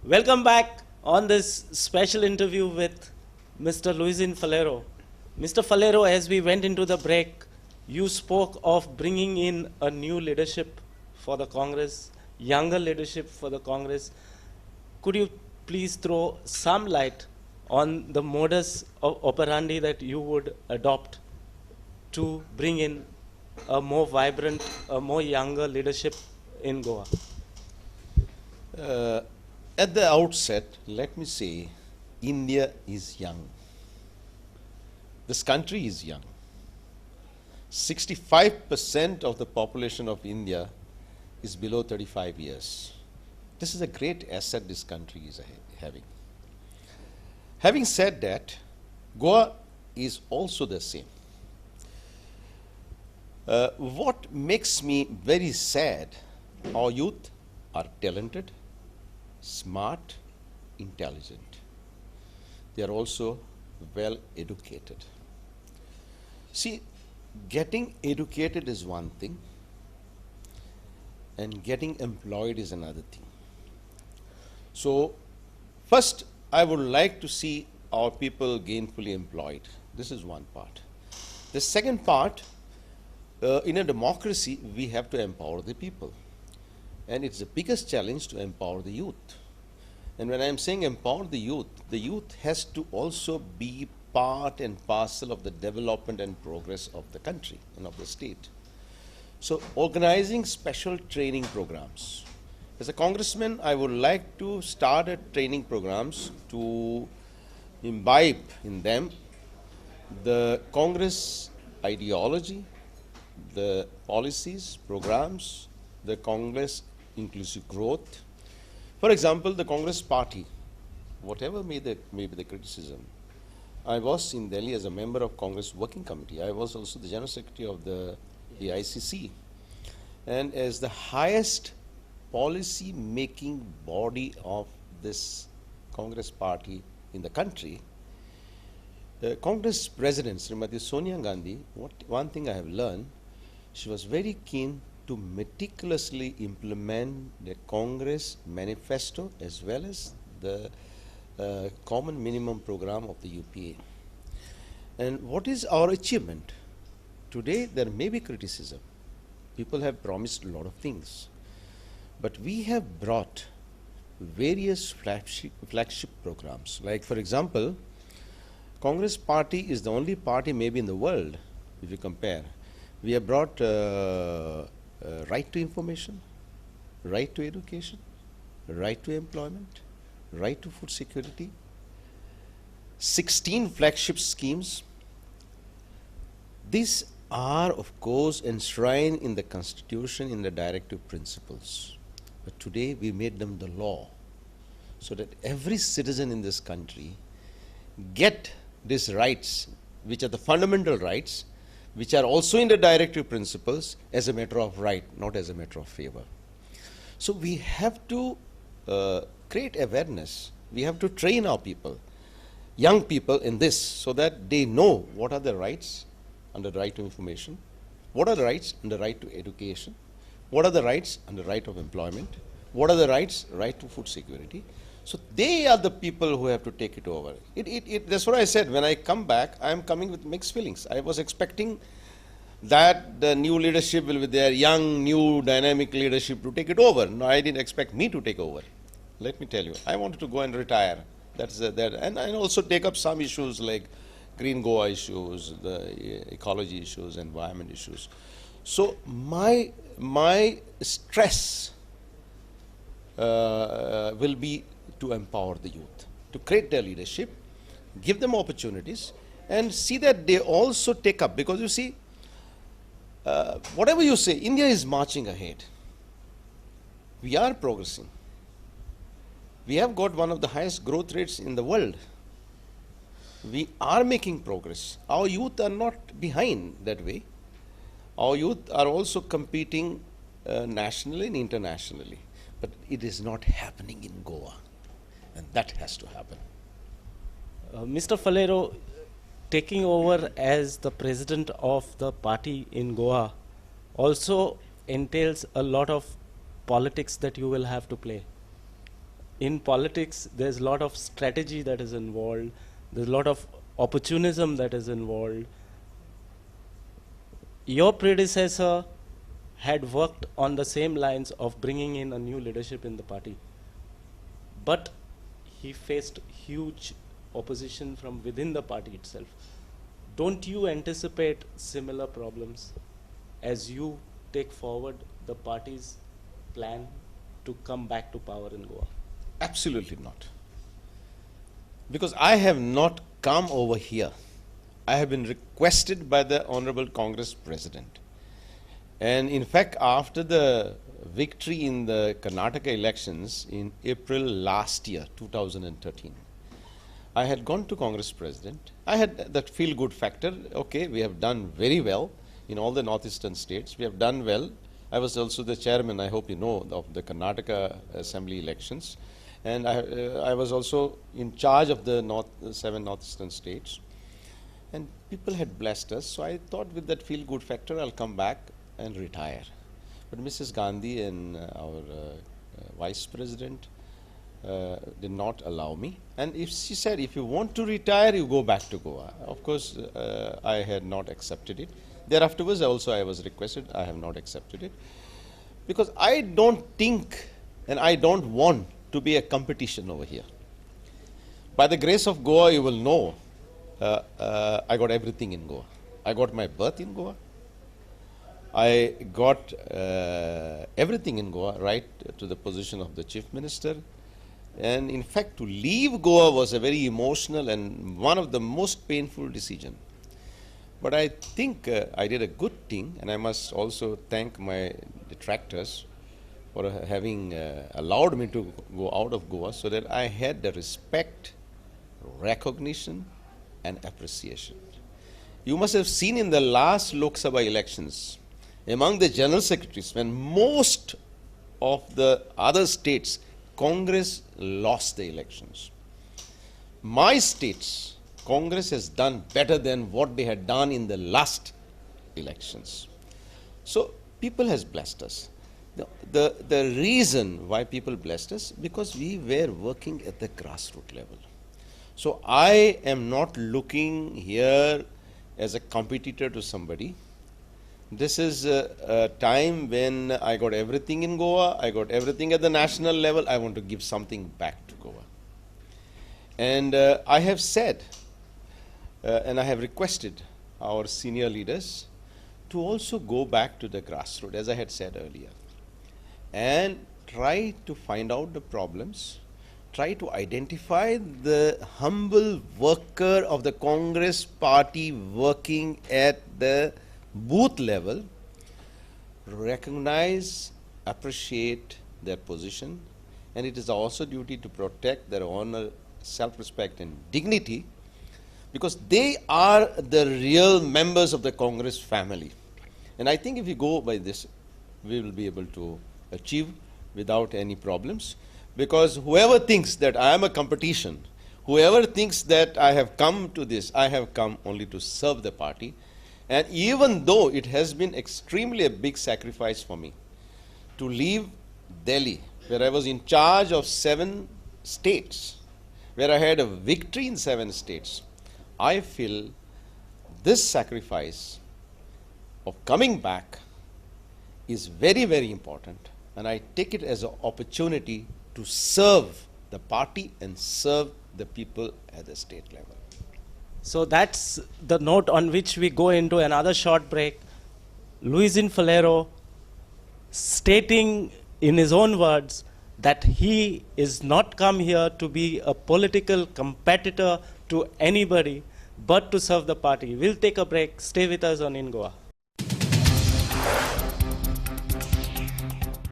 Welcome back on this special interview with Mr. Luizinho Faleiro. Mr. Faleiro, as we went into the break, you spoke of bringing in a new leadership for the Congress, younger leadership for the Congress. Could you please throw some light on the modus operandi that you would adopt to bring in a more vibrant, a more younger leadership in Goa? At the outset, let me say, India is young. This country is young. 65% of the population of India is below 35 years. This is a great asset this country is having. Having said that, Goa is also the same. What makes me very sad, our youth are talented, smart, intelligent. They are also well educated. See, getting educated is one thing, and getting employed is another thing. So, first, I would like to see our people gainfully employed. This is one part. The second part, in a democracy, we have to empower the people. And it's the biggest challenge to empower the youth. And when I'm saying empower the youth has to also be part and parcel of the development and progress of the country and of the state. So organizing special training programs. As a congressman, I would like to start training programs to imbibe in them the Congress ideology, the policies, programs, the Congress inclusive growth. For example, the Congress party, whatever may be the criticism, I was in Delhi as a member of Congress Working Committee. I was also the General Secretary of the ICC. And as the highest policy-making body of this Congress party in the country, the Congress President, Srimati Sonia Gandhi, one thing I have learned, she was very keen to meticulously implement the Congress manifesto as well as the common minimum program of the UPA. And what is our achievement? Today there may be criticism. People have promised a lot of things. But we have brought various flagship programs. Like for example, Congress party is the only party maybe in the world, if you compare. We have brought right to information, right to education, right to employment, right to food security, 16 flagship schemes. These are, of course, enshrined in the Constitution in the directive principles. But today we made them the law, so that every citizen in this country get these rights, which are the fundamental rights, which are also in the directive principles as a matter of right, not as a matter of favor. So we have to create awareness. We have to train our people, young people in this, so that they know what are the rights under the right to information, what are the rights under the right to education, what are the rights under the right of employment, what are the rights, right to food security. So they are the people who have to take it over. That's what I said. When I come back, I am coming with mixed feelings. I was expecting that the new leadership will be there, young, new, dynamic leadership to take it over. No, I didn't expect me to take over. Let me tell you, I wanted to go and retire. And also take up some issues like Green Goa issues, the ecology issues, environment issues. So my stress will be to empower the youth, to create their leadership, give them opportunities, and see that they also take up. Because you see, whatever you say, India is marching ahead. We are progressing. We have got one of the highest growth rates in the world. We are making progress. Our youth are not behind that way. Our youth are also competing nationally and internationally. But it is not happening in Goa. And that has to happen. Mr. Faleiro, taking over as the president of the party in Goa also entails a lot of politics that you will have to play. in politics, there's a lot of strategy that is involved. There's a lot of opportunism that is involved. Your predecessor had worked on the same lines of bringing in a new leadership in the party. But he faced huge opposition from within the party itself. Don't you anticipate similar problems as you take forward the party's plan to come back to power in Goa? Absolutely not. Because I have not come over here. I have been requested by the Honorable Congress President. And in fact, after the victory in the Karnataka elections in April last year, 2013, I had gone to Congress President. I had that feel-good factor. Okay, we have done very well in all the northeastern states. We have done well. I was also the chairman, I hope you know, of the Karnataka Assembly elections. And I was also in charge of the 7 northeastern states. And people had blessed us. So I thought with that feel-good factor, I'll come back and retire. But Mrs. Gandhi and our Vice President did not allow me. And if she said, if you want to retire, you go back to Goa. Of course, I had not accepted it. Thereafterwards, also I was requested, I have not accepted it. Because I don't think and I don't want to be a competition over here. By the grace of Goa, you will know, I got everything in Goa. I got my birth in Goa. I got everything in Goa, right to the position of the Chief Minister. And in fact, to leave Goa was a very emotional and one of the most painful decisions. But I think I did a good thing, and I must also thank my detractors for having allowed me to go out of Goa, so that I had the respect, recognition, and appreciation. You must have seen in the last Lok Sabha elections, among the general secretaries, when most of the other states, Congress lost the elections. My states, Congress has done better than what they had done in the last elections. So people has blessed us. The reason why people blessed us, because we were working at the grassroots level. So I am not looking here as a competitor to somebody. This is a time when I got everything in Goa, I got everything at the national level, I want to give something back to Goa. And I have said, and I have requested our senior leaders to also go back to the grassroots, as I had said earlier, and try to find out the problems, try to identify the humble worker of the Congress party working at the booth level, recognize, appreciate their position, and it is also duty to protect their honor, self-respect and dignity, because they are the real members of the Congress family. And I think if we go by this, we will be able to achieve without any problems, because whoever thinks that I am a competition, whoever thinks that I have come to this, I have come only to serve the party. And even though it has been extremely a big sacrifice for me to leave Delhi, where I was in charge of 7 states, where I had a victory in 7 states, I feel this sacrifice of coming back is very, very important, and I take it as an opportunity to serve the party and serve the people at the state level. So that's the note on which we go into another short break. Luizinho Faleiro stating in his own words that he is not come here to be a political competitor to anybody, but to serve the party. We'll take a break. Stay with us on In Goa.